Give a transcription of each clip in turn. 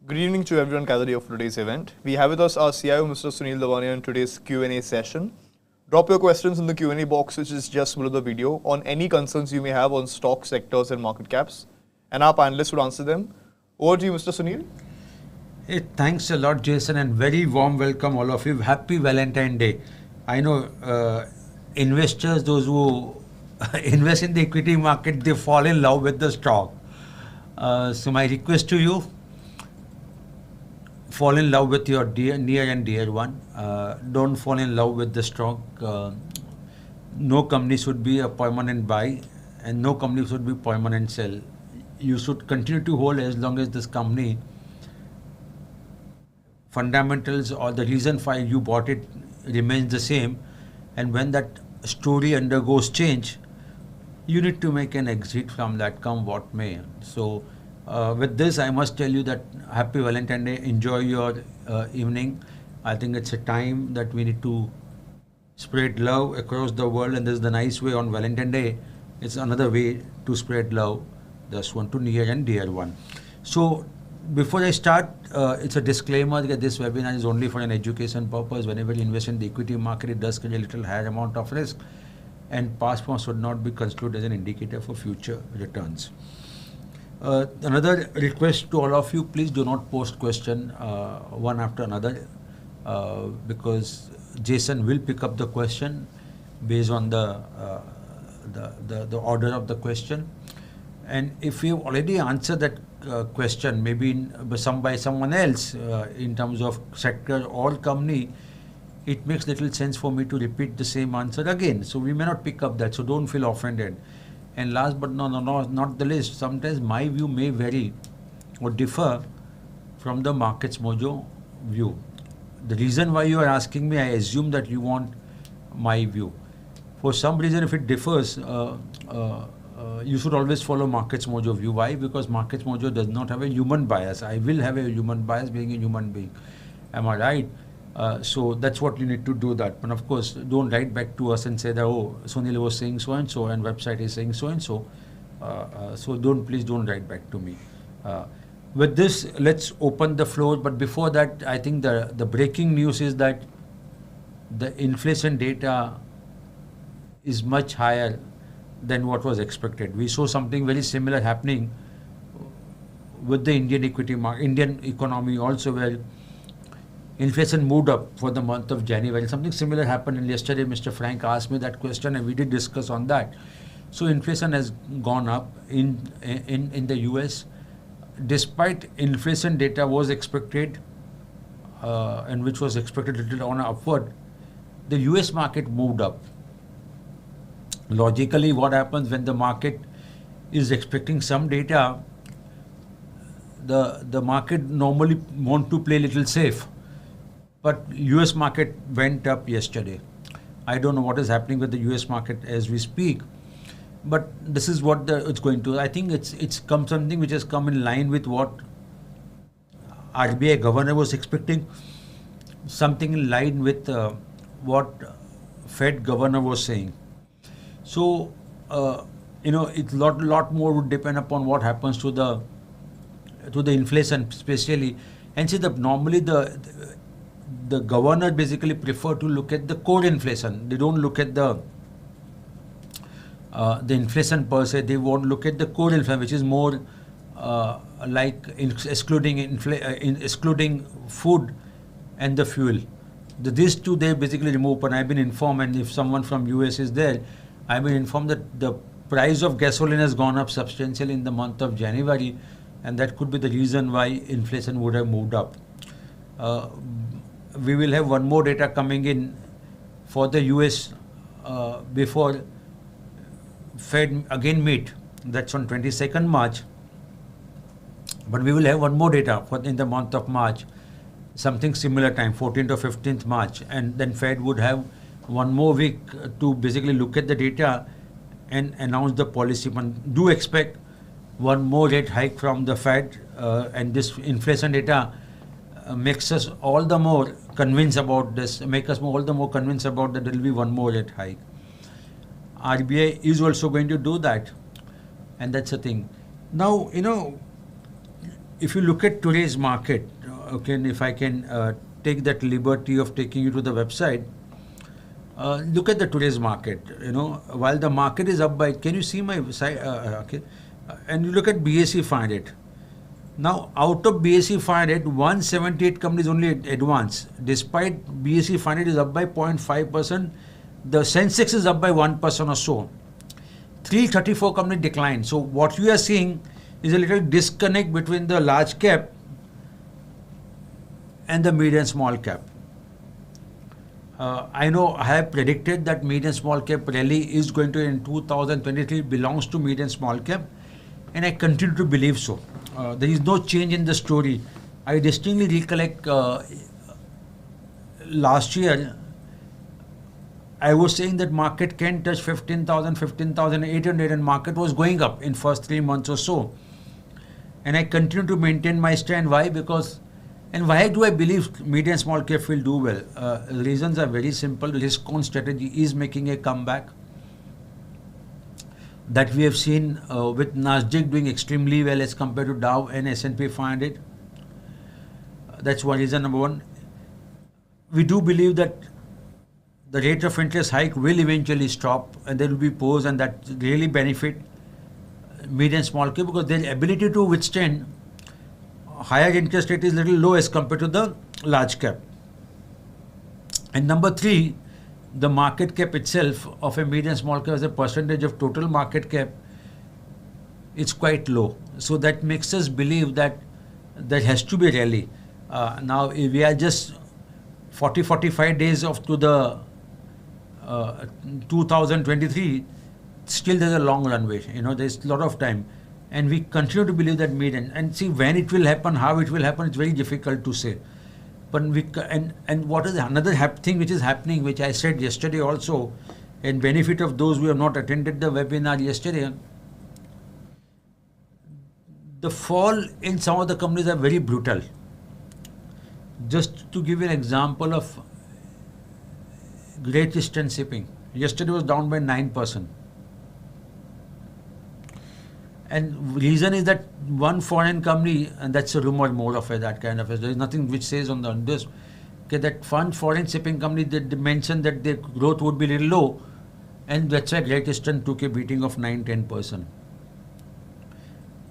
Good evening to everyone gathered here for today's event. We have with us our CIO, Mr. Sunil Damania, in today's Q&A session. Drop your questions in the Q&A box, which is just below the video, on any concerns you may have on stock sectors and market caps, and our panelists would answer them. Over to you, Mr. Sunil. Hey, thanks a lot, Jason, and very warm welcome all of you. Happy Valentine's Day. I know investors, those who invest in the equity market, they fall in love with the stock. So my request to you, fall in love with your near and dear one. Don't fall in love with the stock. No company should be a permanent buy, and no company should be permanent sell. You should continue to hold as long as this company fundamentals or the reason why you bought it remains the same, and when that story undergoes change, you need to make an exit from that, come what may. So with this, I must tell you that happy Valentine's Day. Enjoy your evening. I think it's a time that we need to spread love across the world, and this is the nice way on Valentine's Day. It's another way to spread love, this one to near and dear one. So before I start, it's a disclaimer that this webinar is only for an education purpose. Whenever you invest in the equity market, it does carry a little higher amount of risk, and past performance should not be construed as an indicator for future returns. Another request to all of you, please do not post question one after another, because Jason will pick up the question based on the order of the question. And if you already answered that question, maybe by someone else in terms of sector or company, it makes little sense for me to repeat the same answer again. So we may not pick up that, so don't feel offended. And last but not the least, sometimes my view may vary or differ from the Markets Mojo view. The reason why you are asking me, I assume that you want my view. For some reason, if it differs, you should always follow Markets Mojo view. Why? Because Markets Mojo does not have a human bias. I will have a human bias being a human being. Am I right? So that's what you need to do that. But of course, don't write back to us and say that, oh, Sunil was saying so and so and website is saying so and so. So please don't write back to me. With this, let's open the floor. But before that, I think the breaking news is that the inflation data is much higher than what was expected. We saw something very similar happening with the Indian equity market, Indian economy also, where inflation moved up for the month of January. Something similar happened, and yesterday Mr. Frank asked me that question and we did discuss on that. So inflation has gone up in the US. Despite inflation data was expected and which was expected a little on upward, the US market moved up. Logically, what happens when the market is expecting some data, the market normally want to play a little safe. But US market went up yesterday. I don't know what is happening with the US market as we speak, but this is what it's going to. I think it's come something which has come in line with what RBI governor was expecting, something in line with what Fed governor was saying. So it's lot more would depend upon what happens to the inflation, especially. And see, normally the governor basically prefer to look at the core inflation. They don't look at the inflation per se. They won't look at the core inflation, which is more like excluding food and the fuel. These two they basically remove. And I've been informed, and if someone from US is there, I've been informed that the price of gasoline has gone up substantially in the month of January, and that could be the reason why inflation would have moved up. We will have one more data coming in for the US before Fed again meet. That's on 22nd March. But we will have one more data in the month of March, something similar time, 14th or 15th March. And then Fed would have one more week to basically look at the data and announce the policy. But do expect one more rate hike from the Fed, and this inflation data makes us all the more convinced about this, make us all the more convinced about that there will be one more rate hike. RBI is also going to do that, and that's the thing. Now, if you look at today's market, okay, and if I can take that liberty of taking you to the website, look at the today's market. While the market is up by, can you see my side? Okay, and you look at BSE 500. Now, out of BSE 500, 178 companies only advance. Despite BSE 500 is up by 0.5%, the Sensex is up by 1% or so. 334 companies decline. So what you are seeing is a little disconnect between the large cap and the mid and small cap. I know I have predicted that mid and small cap rally is going to, in 2023, belongs to mid and small cap, and I continue to believe so. There is no change in the story. I distinctly recollect last year, I was saying that market can touch 15,000, 15,800, and market was going up in first 3 months or so. And I continue to maintain my stand. Why? Because, and why do I believe mid and small cap will do well? Reasons are very simple. Risk on strategy is making a comeback. That we have seen with Nasdaq doing extremely well as compared to Dow and S&P 500. That's one reason, number one. We do believe that the rate of interest hike will eventually stop, and there will be pause, and that really benefit mid and small cap because their ability to withstand higher interest rate is little low as compared to the large cap. And number three, the market cap itself of a mid and small cap as a percentage of total market cap, it's quite low. So that makes us believe that there has to be a rally. Now we are just 40-45 days off to the 2023. Still there's a long runway. There's a lot of time, and we continue to believe that mid and see when it will happen, how it will happen. It's very difficult to say. But and what is another thing which is happening, which I said yesterday also, in benefit of those who have not attended the webinar yesterday, the fall in some of the companies are very brutal. Just to give you an example of Great Eastern Shipping, yesterday was down by 9%. And reason is that one foreign company, and that's a rumor more of that kind of. There is nothing which says on this. Okay, that one foreign shipping company, they mentioned that their growth would be little low, and that's why Great Eastern took a beating of 9-10%.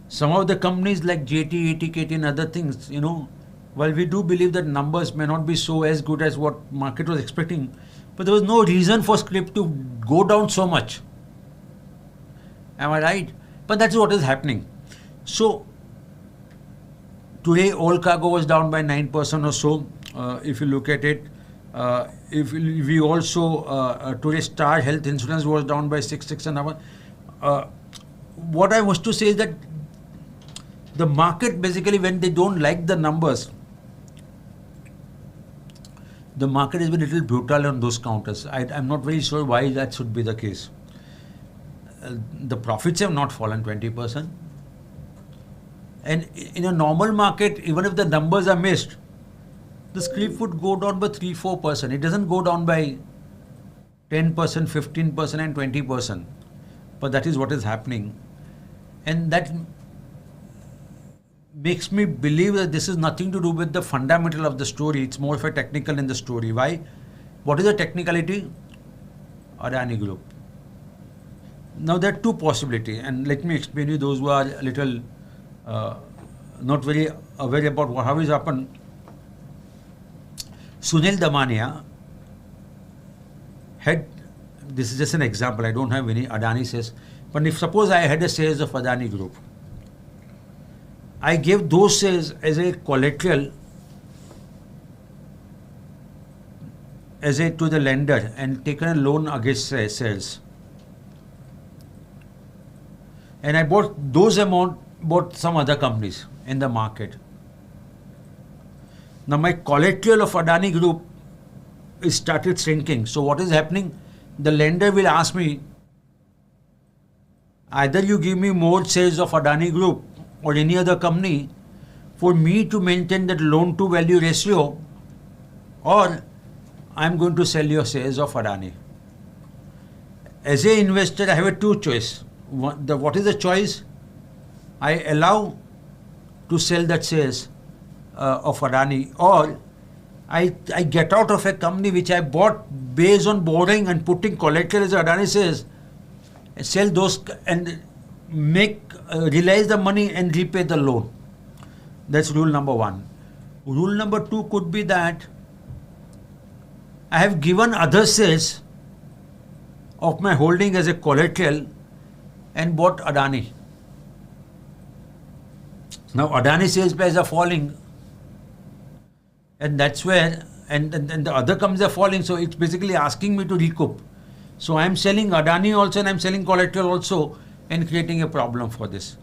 Some of the companies like JT, ATKT and other things, while we do believe that numbers may not be so as good as what market was expecting, but there was no reason for script to go down so much. Am I right? But that's what is happening. So today all cargo was down by 9% or so. If you look at it, if we also today Star Health Insurance was down by 6.5%. What I was to say is that the market basically, when they don't like the numbers, the market has been a little brutal on those counters. I'm not very sure why that should be the case. The profits have not fallen 20%. And in a normal market, even if the numbers are missed, the script would go down by 3-4%. It doesn't go down by 10%, 15% and 20%. But that is what is happening. And that makes me believe that this is nothing to do with the fundamental of the story. It's more of a technical in the story. Why? What is the technicality? Adani Group. Now there are two possibilities, and let me explain you those who are a little not very aware about how it's happened. Sunil Damania had, this is just an example, I don't have any Adani shares, but if suppose I had a shares of Adani Group, I gave those shares as a collateral to the lender and taken a loan against shares. And I bought some other companies in the market. Now my collateral of Adani Group is started shrinking. So what is happening? The lender will ask me, either you give me more shares of Adani Group or any other company for me to maintain that loan to value ratio, or I'm going to sell your shares of Adani. As an investor, I have a two choice. What is the choice? I allow to sell that shares of Adani, or I get out of a company which I bought based on borrowing and putting collateral as Adani says, sell those and realize the money and repay the loan. That's rule number one. Rule number two could be that I have given other shares of my holding as a collateral and bought Adani. Now Adani sales prices are falling, and that's where and the other companies are falling, so it's basically asking me to recoup. So I'm selling Adani also and I'm selling collateral also and creating a problem for this.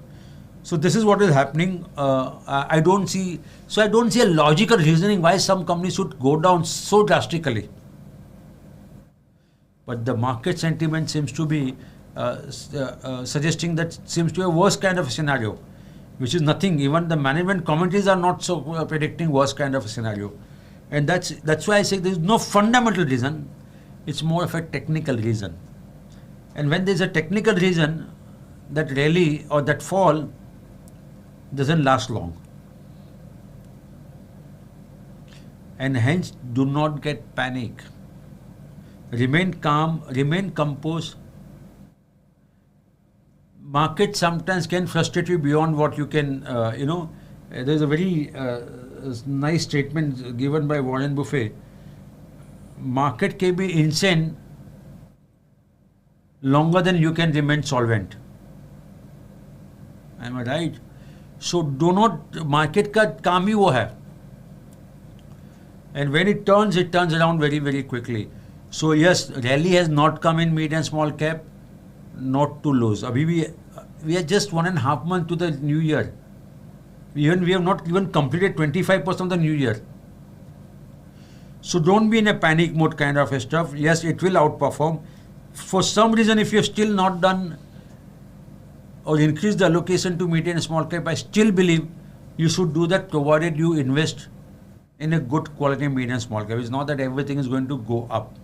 So this is what is happening. I don't see a logical reasoning why some companies should go down so drastically. But the market sentiment seems to be suggesting that seems to be a worse kind of a scenario, which is nothing. Even the management commentaries are not so predicting worse kind of a scenario. And that's why I say there is no fundamental reason. It's more of a technical reason. And when there is a technical reason, that rally or that fall doesn't last long. And hence, do not get panic. Remain calm, remain composed. Market sometimes can frustrate you beyond what you can, There's a very nice statement given by Warren Buffett. Market can be insane longer than you can remain solvent. Am I right? So do not, market ka kaam hi wo hai. And when it turns around very, very quickly. So yes, rally has not come in mid and small cap, not to lose. We are just 1.5 months to the new year. We have not even completed 25% of the new year. So don't be in a panic mode kind of stuff. Yes, it will outperform. For some reason, if you have still not done or increased the allocation to mid and small cap, I still believe you should do that provided you invest in a good quality mid and small cap. It's not that everything is going to go up.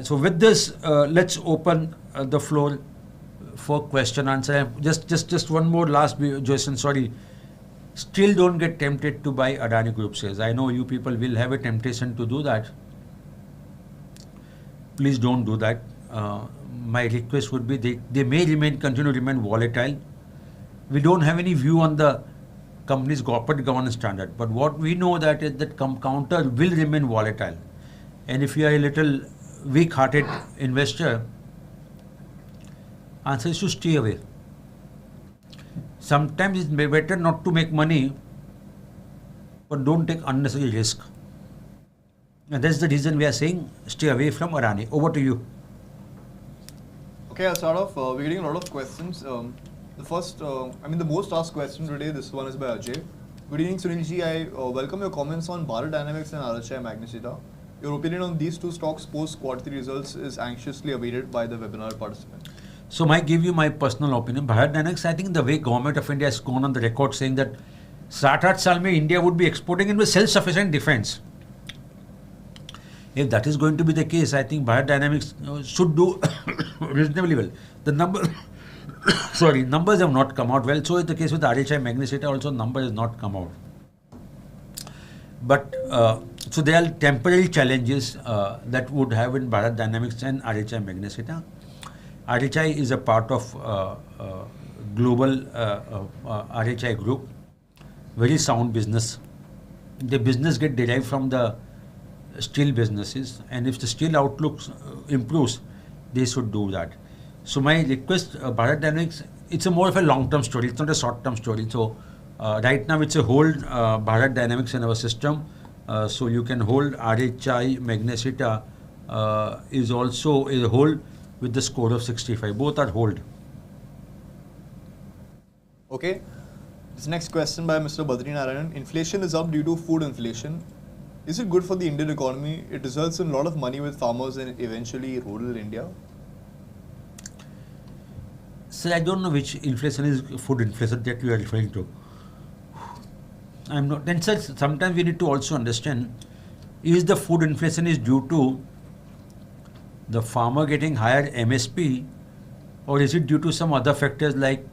So with this, let's open the floor for question answer. Just one more last, Jason, sorry. Still don't get tempted to buy Adani Group shares. I know you people will have a temptation to do that. Please don't do that. My request would be they may continue to remain volatile. We don't have any view on the company's corporate governance standard, but what we know that is that counter will remain volatile. And if you are a little weak-hearted investor, answer is to stay away. Sometimes it's better not to make money, but don't take unnecessary risk. And that's the reason we are saying stay away from Adani. Over to you. Okay, I'll start off. We're getting a lot of questions. The first, the most asked question today, this one is by Ajay. Good evening, Sunil Ji I. Welcome your comments on Bharat Dynamics and RHI Magnisita. Your opinion on these two stocks post quarterly results is anxiously awaited by the webinar participant. So I give you my personal opinion. Bharat Dynamics, I think the way government of India has gone on the record saying that 7-8 saal mein India would be exporting into self-sufficient defense. If that is going to be the case, I think Bharat Dynamics should do reasonably well. The numbers have not come out well. So is the case with RHI Magnisita also, number has not come out. But so there are temporary challenges that would have in Bharat Dynamics and RHI Magnisita. RHI is a part of global RHI group, very sound business. The business get derived from the steel businesses, and if the steel outlook improves, they should do that. So my request, Bharat Dynamics, it's a more of a long-term story. It's not a short-term story. So right now it's a hold Bharat Dynamics in our system. So you can hold RHI Magnisita is also a hold with the score of 65. Both are hold. Okay. This next question by Mr. Badrinarayan. Inflation is up due to food inflation. Is it good for the Indian economy? It results in a lot of money with farmers and eventually rural India. Sir, I don't know which inflation is food inflation that you are referring to. I'm not. And sir, sometimes we need to also understand, is the food inflation is due to the farmer getting higher MSP, or is it due to some other factors like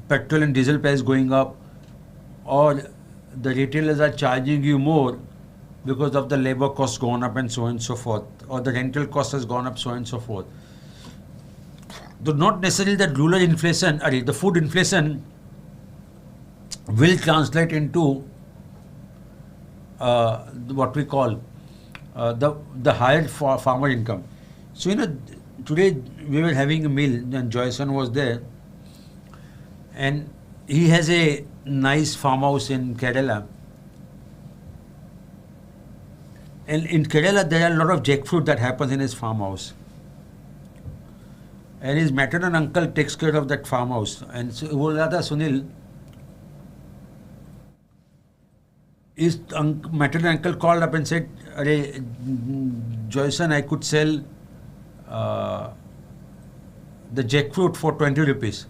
petrol and diesel price going up, or the retailers are charging you more because of the labor costs gone up and so on and so forth, or the rental cost has gone up so on and so forth. Though not necessarily that rural inflation, the food inflation will translate into what we call the higher farmer income. So, today we were having a meal and Joyson was there, and he has a nice farmhouse in Kerala. And in Kerala, there are a lot of jackfruit that happens in his farmhouse. And his maternal uncle takes care of that farmhouse. And so, Sunil, his maternal uncle called up and said, Joyson, I could sell the jackfruit for 20 rupees.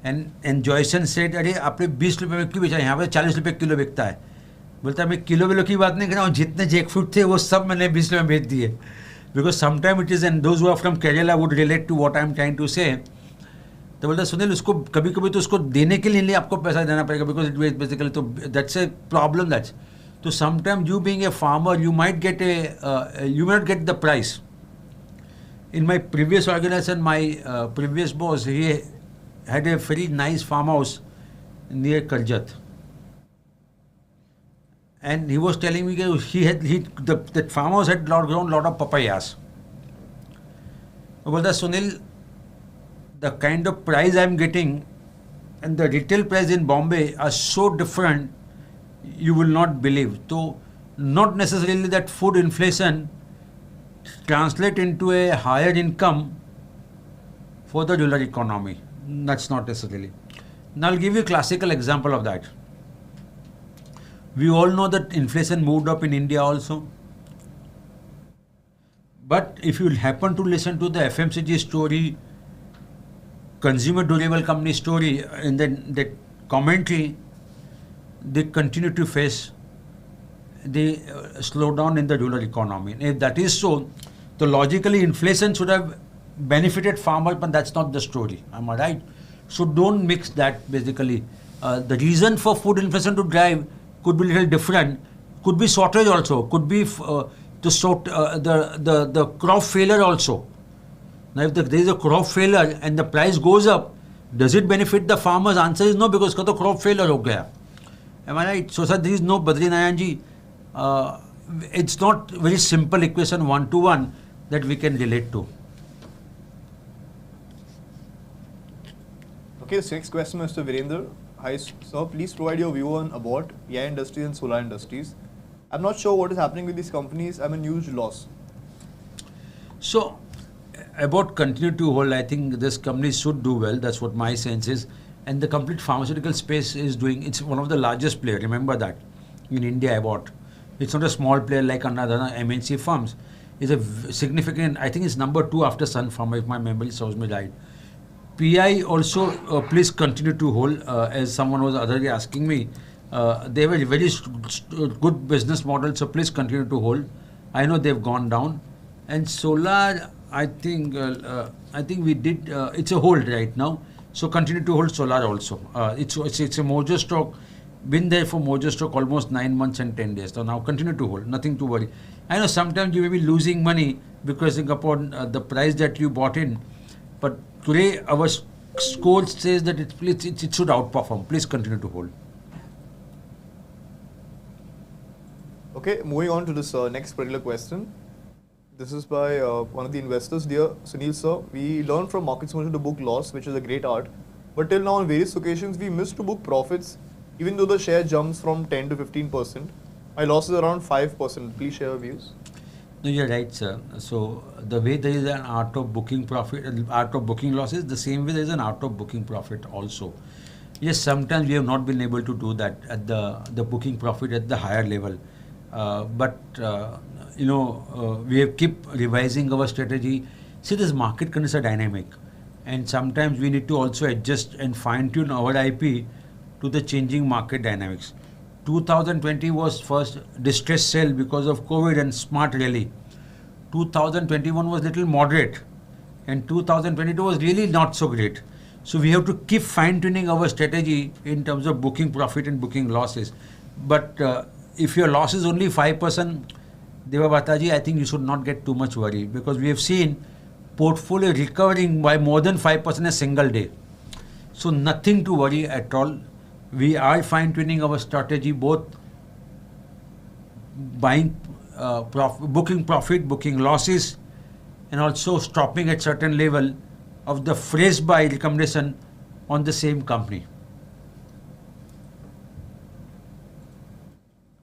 And Joyson said, अरे आपने 20 रुपए में क्यों बेचा? यहाँ पे 40 रुपए kilo बिकता है. बोलता मैं किलो विलो की बात नहीं कर रहा हूँ, जितने जैकफ्रूट थे वो सब मैंने 20 रुपए में बेच दिए. Because sometimes it is, and those who are from Kerala would relate to what I am trying to say. तो बोलता सुनील उसको कभी कभी तो उसको देने के लिए आपको पैसा देना पड़ेगा, because it was basically, तो that's a problem. That's so sometimes you being a farmer, you might get you may not get the price. In my previous organization, my previous boss, he had a very nice farmhouse near Karjat, and he was telling me that that farmhouse had grown a lot of papayas. Well, Sunil, the kind of price I am getting and the retail price in Bombay are so different, you will not believe. So, not necessarily that food inflation translate into a higher income for the rural economy. That's not necessarily. Now I'll give you a classical example of that. We all know that inflation moved up in India also. But if you happen to listen to the FMCG story, consumer durable company story, in the commentary, they continue to face the slowdown in the rural economy. And if that is so, then logically inflation should have benefited farmers, but that's not the story. Am I right? So don't mix that basically. The reason for food inflation to drive could be a little different. Could be shortage also. Could be the crop failure also. Now if there is a crop failure and the price goes up, does it benefit the farmers? Answer is no, because the crop failure ho gaya. Am I right? So sir, there is no Badrinarayan ji. It's not very simple equation 1-to-1 that we can relate to. Okay, so next question, Mr. Virender. Hi, sir. Please provide your view on Abbott, AI Industries and Solar Industries. I'm not sure what is happening with these companies. I'm in huge loss. So, Abbott continue to hold. I think this company should do well. That's what my sense is. And the complete pharmaceutical space is doing. It's one of the largest players. Remember that in India, Abbott. It's not a small player like another MNC firms. It's a significant. I think it's number 2 after Sun Pharma, if my memory serves me right. PI also, please continue to hold. As someone was otherly asking me, they have a very good business model. So please continue to hold. I know they've gone down. And solar, I think we did. It's a hold right now. So continue to hold solar also. It's a Mojostocks. Been there for Mojostocks almost 9 months and 10 days. So now continue to hold. Nothing to worry. I know sometimes you may be losing money because upon the price that you bought in. But today our score says that it should outperform. Please continue to hold. Okay, moving on to this next particular question. This is by one of the investors. Dear Sunil Sir, we learned from market simulation to book loss, which is a great art. But till now on various occasions we missed to book profits, even though the share jumps from 10 to 15%. My loss is around 5%. Please share your views. No, you're right, sir. So the way there is an art of booking profit, art of booking losses, the same way there is an art of booking profit also. Yes, sometimes we have not been able to do that at the booking profit at the higher level. But we have keep revising our strategy. See, this market conditions are dynamic, and sometimes we need to also adjust and fine tune our IP to the changing market dynamics. 2020 was first distress sell because of COVID and smart rally. 2021 was little moderate, and 2022 was really not so great. So we have to keep fine-tuning our strategy in terms of booking profit and booking losses. But if your loss is only 5%, Debabrata ji, I think you should not get too much worry, because we have seen portfolio recovering by more than 5% a single day. So nothing to worry at all. We are fine-tuning our strategy, both buying, booking profit, booking losses, and also stopping at certain level of the fresh buy recommendation on the same company.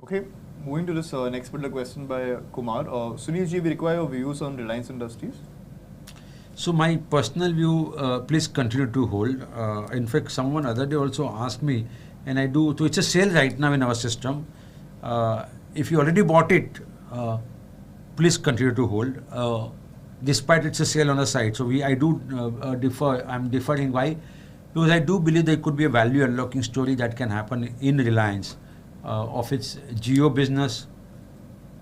Okay, moving to this next particular question by Kumar. Sunil Ji, we require your views on Reliance Industries. So my personal view, please continue to hold. In fact, someone other day also asked me, and I do, so it's a sale right now in our system. If you already bought it, please continue to hold. Despite it's a sale on the site. So I do defer, I'm deferring. Why? Because I do believe there could be a value unlocking story that can happen in Reliance, of its geo business,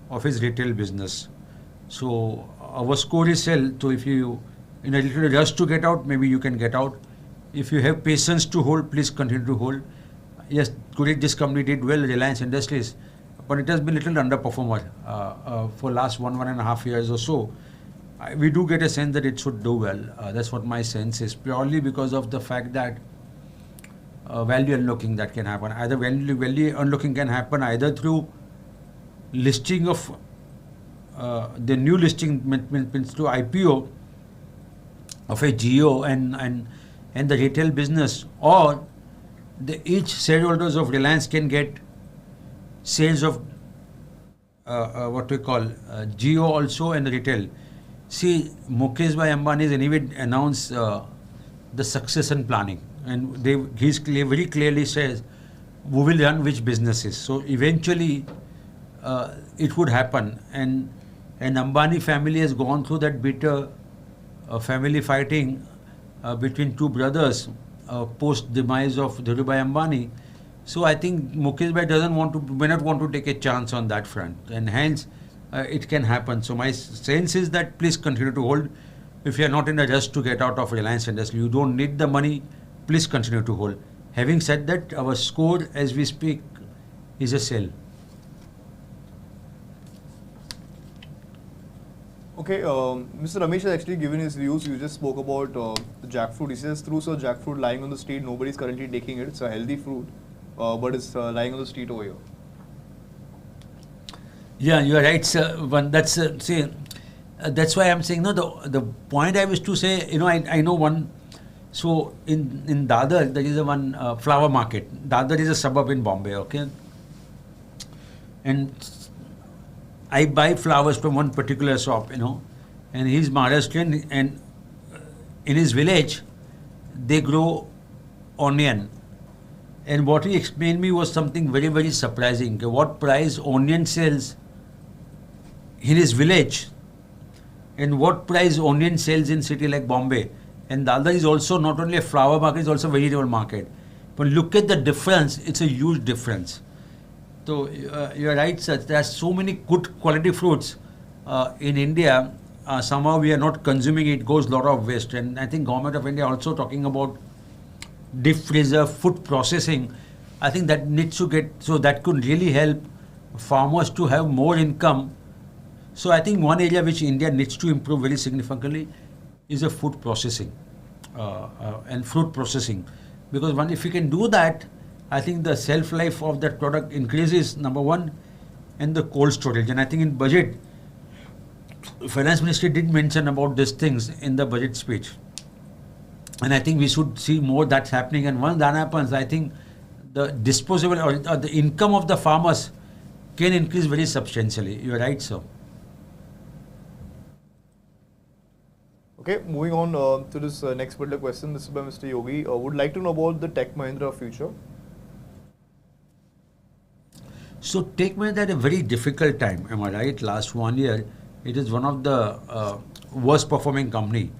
of its retail business. So our score is sell. So if you in a little rush to get out, maybe you can get out. If you have patience to hold, please continue to hold. Yes, today this company did well, Reliance Industries, but it has been a little underperformer for last 1.5 years or so. We do get a sense that it should do well. That's what my sense is, purely because of the fact that value unlocking that can happen. Either value unlocking can happen either through listing of the new listing means through IPO of a geo and the retail business, or each shareholders of Reliance can get sales of what we call geo also and retail. See, Mukesh Bhai Ambani has anyway announced the succession planning, and he's very clearly says we will run which businesses. So eventually it would happen, and Ambani family has gone through that bitter family fighting between two brothers post demise of Dhirubhai Ambani. So I think Mukesh Bhai may not want to take a chance on that front, and hence it can happen. So my sense is that please continue to hold. If you are not in a rush to get out of Reliance Industries, you don't need the money, please continue to hold. Having said that, our score as we speak is a sell. Okay, Mr. Ramesh has actually given his views. You just spoke about the jackfruit. He says, true, sir, jackfruit lying on the street, nobody's currently taking it. It's a healthy fruit, but it's lying on the street over here. Yeah, you are right, sir. That's that's why I'm saying, no, the point I wish to say, I know one. So in Dadar, there is one flower market. Dadar is a suburb in Bombay, okay? And I buy flowers from one particular shop, and he's Maharashtrian, and in his village, they grow onion. And what he explained me was something very, very surprising. What price onion sells in his village, and what price onion sells in city like Bombay. And Dadar is also not only a flower market, it's also a vegetable market. But look at the difference, it's a huge difference. So you're right, sir. There are so many good quality fruits in India. Somehow we are not consuming it, goes a lot of waste. And I think Government of India also talking about deep freezer, food processing. I think that needs to get, so that could really help farmers to have more income. So I think one area which India needs to improve very significantly is a food processing and fruit processing. Because if you can do that, I think the shelf life of that product increases, number one, and the cold storage. And I think in budget, Finance Ministry did mention about these things in the budget speech. And I think we should see more that's happening. And once that happens, I think the disposable or the income of the farmers can increase very substantially. You're right, sir. Okay, moving on to this next particular question. This is by Mr. Yogi. Would like to know about the Tech Mahindra future. So Tech Mahindra had a very difficult time, am I right? Last 1 year, it is one of the worst performing company.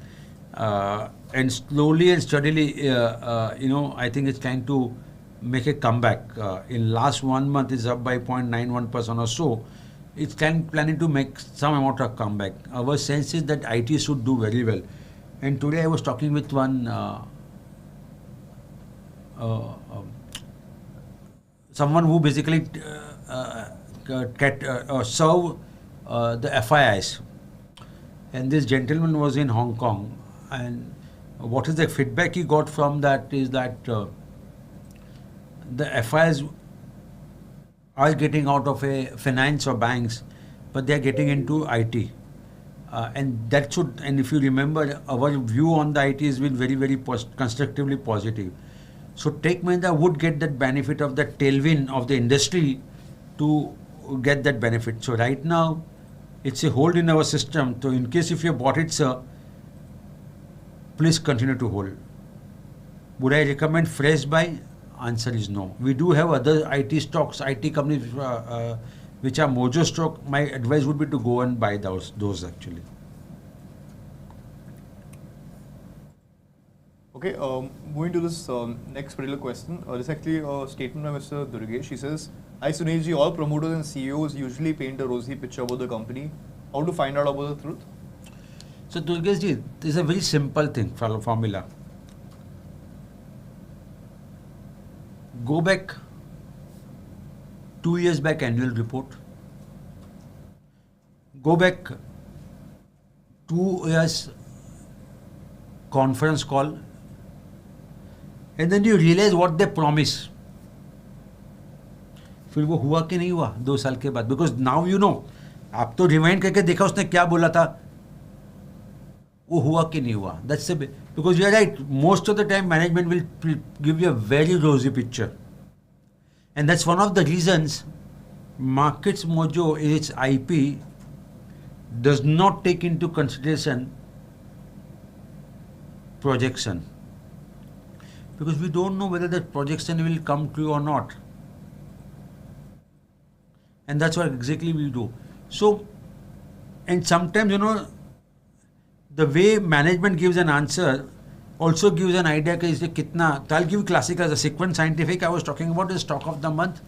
And slowly and steadily, I think it's trying to make a comeback. In last 1 month, it's up by 0.91% or so. It's planning to make some amount of comeback. Our sense is that IT should do very well. And today I was talking with one someone who basically serve the FIIs. And this gentleman was in Hong Kong. And what is the feedback he got from that is that the FIIs are getting out of a finance or banks, but they are getting into IT. And that should, and if you remember, our view on the IT has been very, very constructively positive. So Tech Mahindra would get that benefit of the tailwind of the industry to get that benefit. So right now, it's a hold in our system. So in case if you bought it, sir, please continue to hold. Would I recommend fresh buy? Answer is no. We do have other IT stocks, IT companies which are Mojostocks. My advice would be to go and buy those actually. Okay, moving to this next particular question. This is actually a statement by Mr. Durgesh. He says, "Hi Sunil Ji, all promoters and CEOs usually paint a rosy picture about the company. How to find out about the truth?" So Durgesh ji, this is a very simple thing, formula. Go back 2 years back annual report. Go back 2 years conference call. And then you realize what they promise. फिर वो हुआ कि नहीं हुआ 2 साल के बाद, because now you know, आप तो रिमाइंड करके देखा उसने क्या बोला था, वो हुआ कि नहीं हुआ. That's the, because you are right, most of the time management will give you a very rosy picture, and that's one of the reasons Markets Mojo, its IP, does not take into consideration projection, because we don't know whether that projection will come true or not. And that's what exactly we do. So, and sometimes, you know, the way management gives an answer also gives an idea that is kitna. I'll give you classic as a sequence scientific. I was talking about the stock of the month.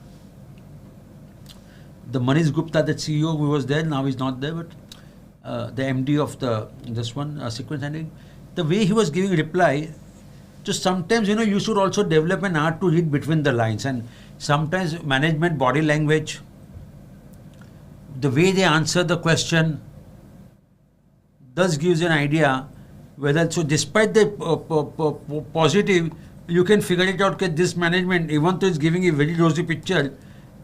The Manish Gupta, the CEO, who was there, now he's not there, but the MD of this one, sequence scientific, the way he was giving reply, just sometimes, you know, you should also develop an art to read between the lines. And sometimes management body language, the way they answer the question, thus gives an idea whether, so despite the positive, you can figure it out that this management, even though it's giving a very rosy picture,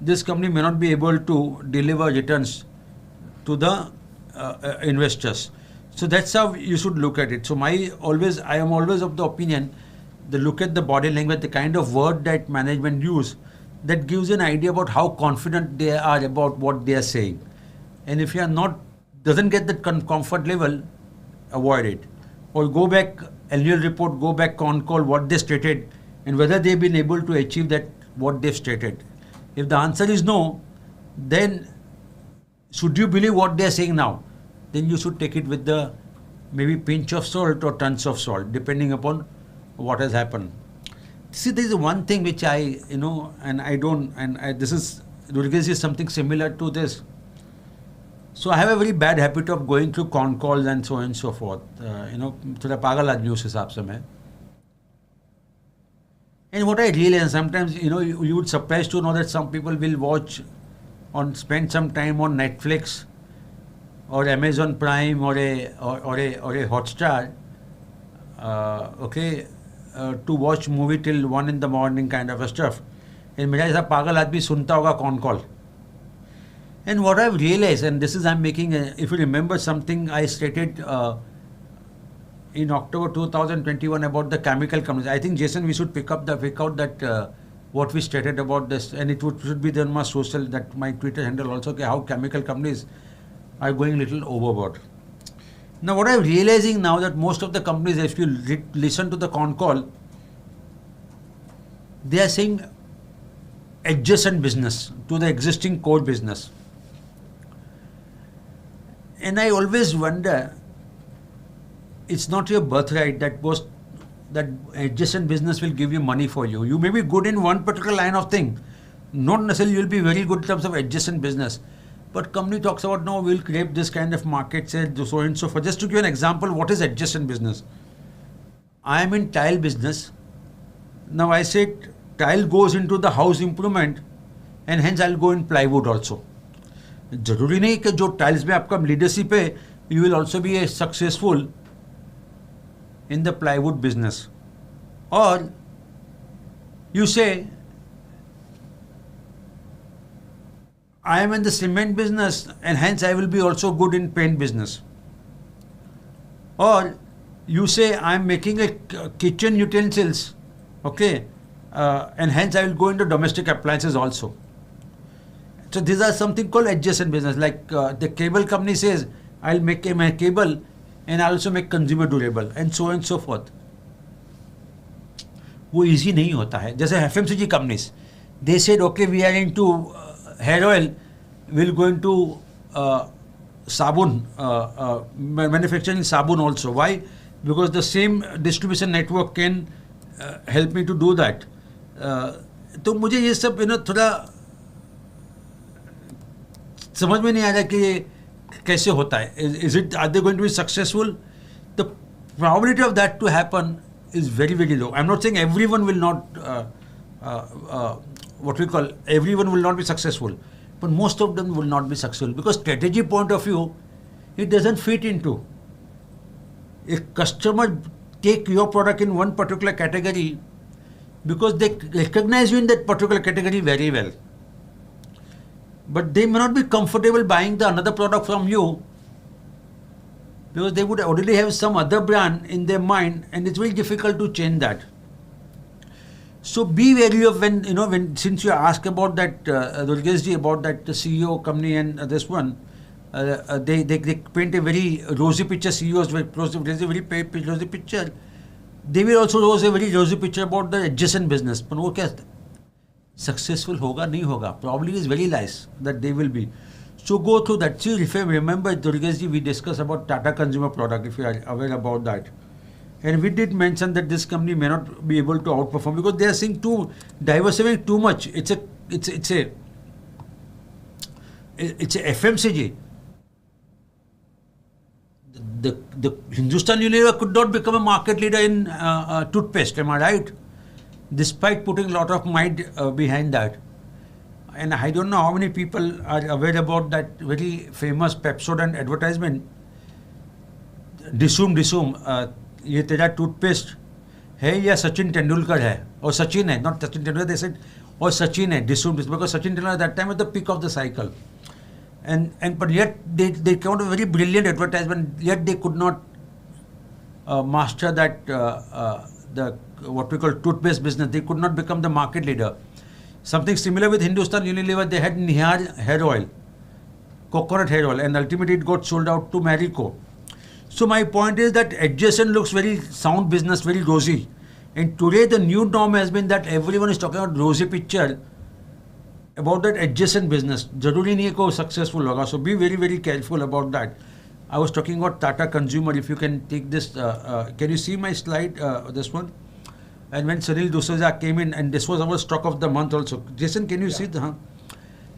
this company may not be able to deliver returns to the investors. So that's how you should look at it. So I am always of the opinion that look at the body language, the kind of word that management use, that gives an idea about how confident they are about what they are saying. And if you are not, doesn't get that comfort level, avoid it. Or go back annual report, go back on call, what they stated, and whether they've been able to achieve that, what they've stated. If the answer is no, then should you believe what they are saying now? Then you should take it with the maybe pinch of salt or tons of salt, depending upon what has happened. See, there is one thing which I, you know, and I don't, and this is, Durgesh is something similar to this. So I have a very bad habit of going through con calls and so on and so forth. You know, थोड़ा पागल आदमी उस हिसाब से मैं. And what I realize, sometimes, you know, you would surprise to know that some people will watch spend some time on Netflix or Amazon Prime or a Hotstar, to watch movie till 1 in the morning kind of a stuff. And मेरा ऐसा पागल आदमी सुनता होगा con call. And what I've realized, and this is I'm making, if you remember something I stated in October 2021 about the chemical companies. I think, Jason, we should pick out that what we stated about this, and it should be there on my social, that my Twitter handle also, okay, how chemical companies are going a little overboard. Now, what I'm realizing now that most of the companies, if you listen to the con call, they are saying adjacent business to the existing core business. And I always wonder, it's not your birthright that adjacent business will give you money for you. You may be good in one particular line of thing. Not necessarily you will be very good in terms of adjacent business. But company talks about, no, we'll create this kind of market, say, so and so forth. Just to give an example, what is adjacent business? I am in tile business Now I said tile goes into the house improvement and hence I'll go in plywood also. जरूरी नहीं कि जो tiles में आपका leadership है you will also be a successful in the plywood business. Or you say I am in the cement business and hence I will be also good in paint business. Or you say I am making a kitchen utensils, okay, and hence I will go into domestic appliances also. So these are something called adjacent business. Like the cable company says, I'll make my cable and I'll also make consumer durable and so forth. वो easy नहीं होता है. जैसे FMCG companies, they said, okay, we are into hair oil, we'll go into sabun, manufacturing sabun also. Why? Because the same distribution network can help me to do that. तो मुझे ये सब थोड़ा समझ में नहीं आ रहा कि ये कैसे होता है. Are they going to be successful? The probability of that to happen is very, very low. I'm not saying everyone will not, everyone will not be successful. But most of them will not be successful because strategy point of view, it doesn't fit into. If customer take your product in one particular category because they recognize you in that particular category very well. But they may not be comfortable buying the another product from you because they would already have some other brand in their mind and it's very difficult to change that. So be wary of when since you asked about that, Durgesh ji, about that CEO company and this one, they paint a very rosy picture, CEOs, very rosy picture. They will also rose a very rosy picture about the adjacent business. But वो क्या successful होगा नहीं होगा, probably is very less that they will be. So go through that. See, if I remember, Durgesh ji, we discussed about Tata Consumer Product, if you are aware about that. And we did mention that this company may not be able to outperform because they are seeing diversifying too much. It's a FMCG. The Hindustan Unilever could not become a market leader in toothpaste, am I right? Despite putting a lot of might behind that. And I don't know how many people are aware about that very famous Pepsodent advertisement. Disum, ये तेरा toothpaste है या सचिन तेंदुलकर है और सचिन है, not Sachin Tendulkar, they said, और सचिन है, disum, because Sachin Tendulkar at that time was the peak of the cycle. But yet they came out a very brilliant advertisement, yet they could not master that the what we call toothpaste business. They could not become the market leader. Something similar with Hindustan Unilever, they had Nihar hair oil, coconut hair oil, and ultimately it got sold out to Marico. So my point is that adjacent looks very sound business, very rosy. And today the new norm has been that everyone is talking about rosy picture about that adjacent business. Jaruri nahi ko successful hoga. So be very, very careful about that. I was talking about Tata Consumer. If you can take this, can you see my slide, this one? And when Sunil D'Souza came in, and this was our stock of the month also. Jason, can you see the,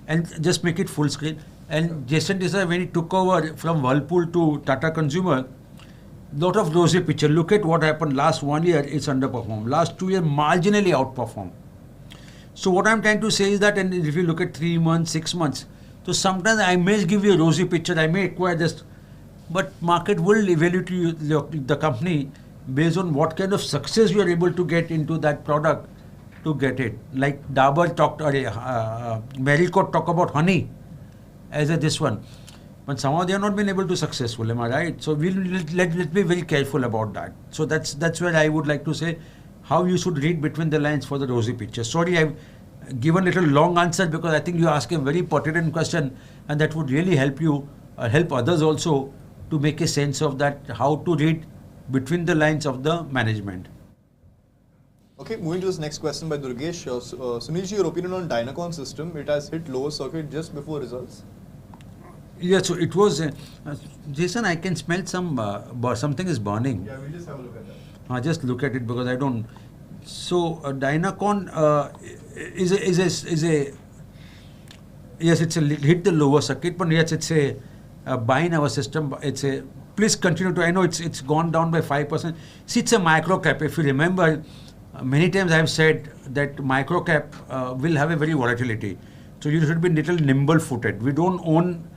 and just make it full screen. And Jason D'Souza, when he took over from Whirlpool to Tata Consumer, lot of rosy picture. Look at what happened last 1 year, it's underperformed. Last 2 years, marginally outperformed. So what I'm trying to say is that, and if you look at 3 months, 6 months, so sometimes I may give you a rosy picture, I may acquire this, but market will evaluate the company based on what kind of success you are able to get into that product to get it. Like Dabur talked, Marico talk about honey as this one. But somehow they have not been able to successful, am I right? So let's be very careful about that. So that's where I would like to say how you should read between the lines for the rosy picture. Sorry, I've given a little long answer because I think you asked a very pertinent question and that would really help you, help others also to make a sense of that, how to read between the lines of the management. Okay, moving to this next question by Durgesh. Sunil Ji, your opinion on Dynacon system. It has hit lower circuit just before results. Yeah, so it was, Jason, I can smell something is burning. Yeah, we'll just have a look at that. Just look at it because I don't. So Dynacon is a yes, it's a hit the lower circuit, but yes, it's a buy in our system. It's a, please continue to, I know it's gone down by 5%. See, it's a micro cap. If you remember, Many times I have said that micro cap will have a very volatility. So you should be little nimble footed. We don't own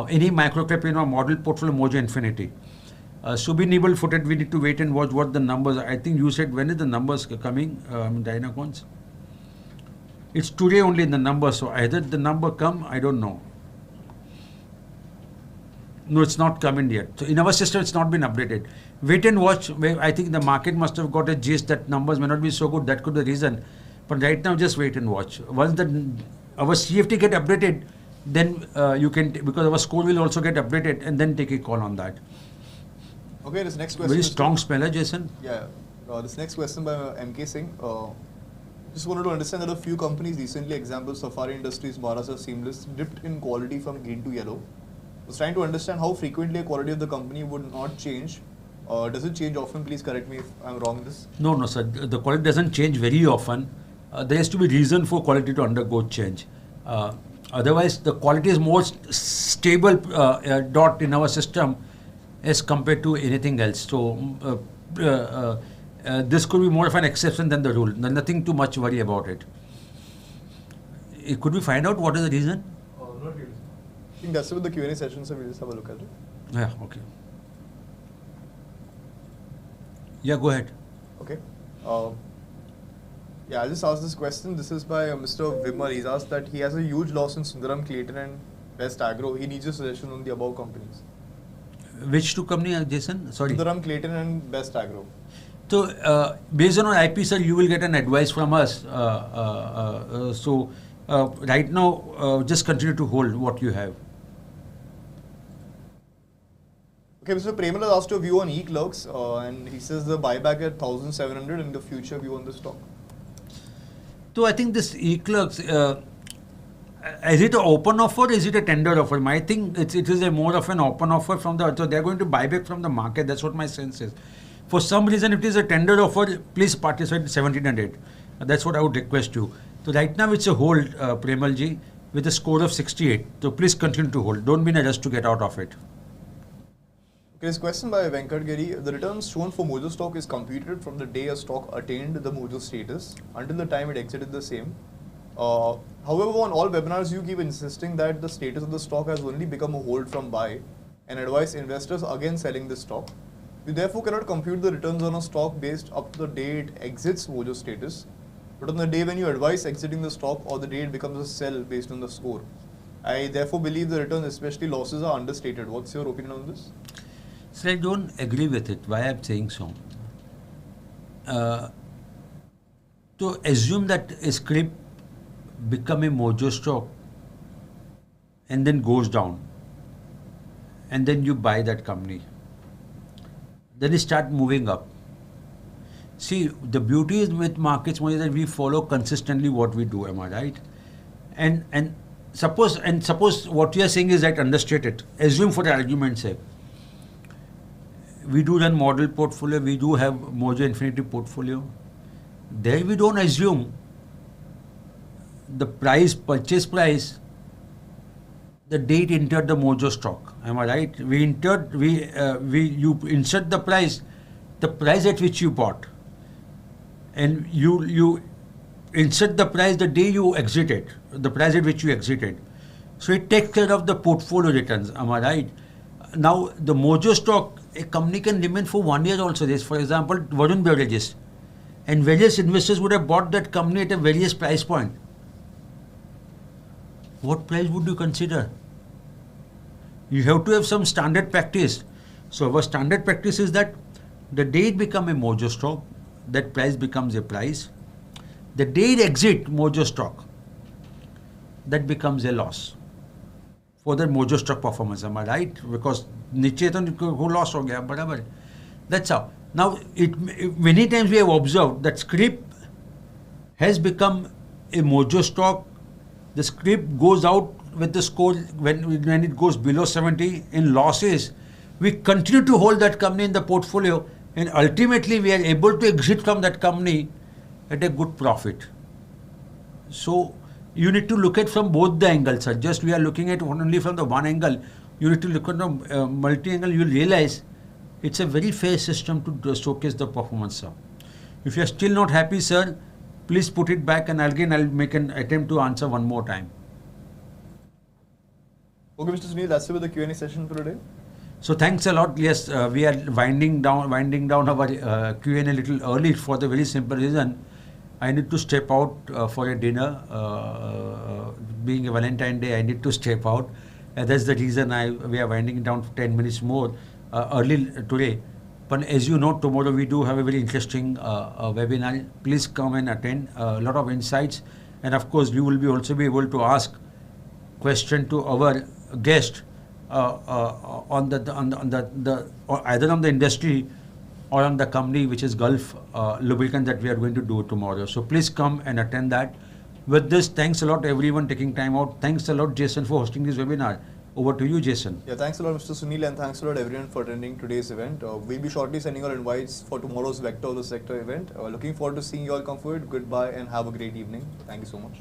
any micro cap in our model portfolio Mojo Infinity. So be nimble footed. We need to wait and watch what the numbers are. I think you said when is the numbers coming, Dynacons? It's today only in the numbers. So either the number come, I don't know. No, it's not coming yet. So in our system, it's not been updated. Wait and watch. I think the market must have got a gist that numbers may not be so good. That could be the reason. But right now, just wait and watch. Once our CFT get updated, then you can, because our score will also get updated, and then take a call on that. Okay, this next question. Very strong speller, Jason. Yeah. This next question by MK Singh. Just wanted to understand that a few companies recently, example Safari Industries, Maharashtra Seamless, dipped in quality from green to yellow. I was trying to understand how frequently a quality of the company would not change. Does it change often? Please correct me if I'm wrong in this. No, sir. The quality doesn't change very often. There has to be reason for quality to undergo change. Otherwise, the quality is more stable dot in our system as compared to anything else. So this could be more of an exception than the rule. Nothing too much worry about it. Could we find out what is the reason? Not really. I think that's with the Q&A session, so we'll just have a look at it. Yeah, okay. Yeah, go ahead. Okay. Yeah, I'll just ask this question. This is by Mr. Vimal. He's asked that he has a huge loss in Sundaram Clayton and Best Agro. He needs a suggestion on the above companies. Which two companies, Jason? Sorry. Sundaram Clayton and Best Agro. So, based on our IP, sir, you will get an advice from us. Right now, just continue to hold what you have. Okay, Mr. Premal has asked your view on eClerx, and he says the buyback at 1,700 and the future view on the stock. So I think this eClerx, is it an open offer or is it a tender offer? I think it is a more of an open offer from the, so they're going to buy back from the market. That's what my sense is. For some reason, if it is a tender offer, please participate 1,700. That's what I would request you. So right now it's a hold, Premal ji, with a score of 68. So please continue to hold. Don't be in a rush to get out of it. Okay, this question by Venkatagiri. The returns shown for Mojostocks is computed from the day a stock attained the Mojo status until the time it exited the same. However, on all webinars, you keep insisting that the status of the stock has only become a hold from buy and advise investors against selling the stock. You therefore cannot compute the returns on a stock based up to the day it exits Mojo status, but on the day when you advise exiting the stock or the day it becomes a sell based on the score. I therefore believe the returns, especially losses, are understated. What's your opinion on this? So I don't agree with it. Why I'm saying so? To assume that a script become a Mojo stock and then goes down, and then you buy that company, then it start moving up. See, the beauty is with markets is that we follow consistently what we do. Am I right? And suppose what you are saying is that understated. Assume for the argument's sake. We do run model portfolio, we do have Mojo Infinity portfolio. There we don't assume the price, purchase price, the date entered the Mojo stock. Am I right? You insert the price at which you bought. And you insert the price the day you exited, the price at which you exited. So it takes care of the portfolio returns. Am I right? Now, the Mojo stock, a company can remain for 1 year also. There's, for example, Varun Beverages. And various investors would have bought that company at a various price point. What price would you consider? You have to have some standard practice. So our standard practice is that the day it becomes a Mojo stock, that price becomes a price. The day it exits Mojo stock, that becomes a loss for the Mojo stock performance. Am I right? Because niche to loss ho gaya, barabar. That's how. Now, many times we have observed that script has become a Mojo stock. The script goes out with the score when it goes below 70 in losses. We continue to hold that company in the portfolio, and ultimately we are able to exit from that company at a good profit. So you need to look at from both the angles, sir. Just we are looking at only from the one angle. You need to look at the multi-angle. You will realize it's a very fair system to showcase the performance, sir. If you are still not happy, sir, please put it back and again I'll make an attempt to answer one more time. Okay, Mr. Sunil, that's it with the Q&A session for today. So thanks a lot. Yes, we are winding down our Q&A a little early for the very simple reason. I need to step out for a dinner. Being a Valentine Day, I need to step out. That's the reason we are winding it down for 10 minutes more early today. But as you know, tomorrow we do have a very interesting webinar. Please come and attend. A lot of insights, and of course, you will also be able to ask question to our guest on either on the industry or on the company, which is Gulf Lubricant, that we are going to do tomorrow. So please come and attend that. With this, thanks a lot everyone taking time out. Thanks a lot, Jason, for hosting this webinar. Over to you, Jason. Yeah, thanks a lot, Mr. Sunil, and thanks a lot everyone for attending today's event. We'll be shortly sending our invites for tomorrow's Vector of the Sector event. Looking forward to seeing you all come forward. Goodbye and have a great evening. Thank you so much.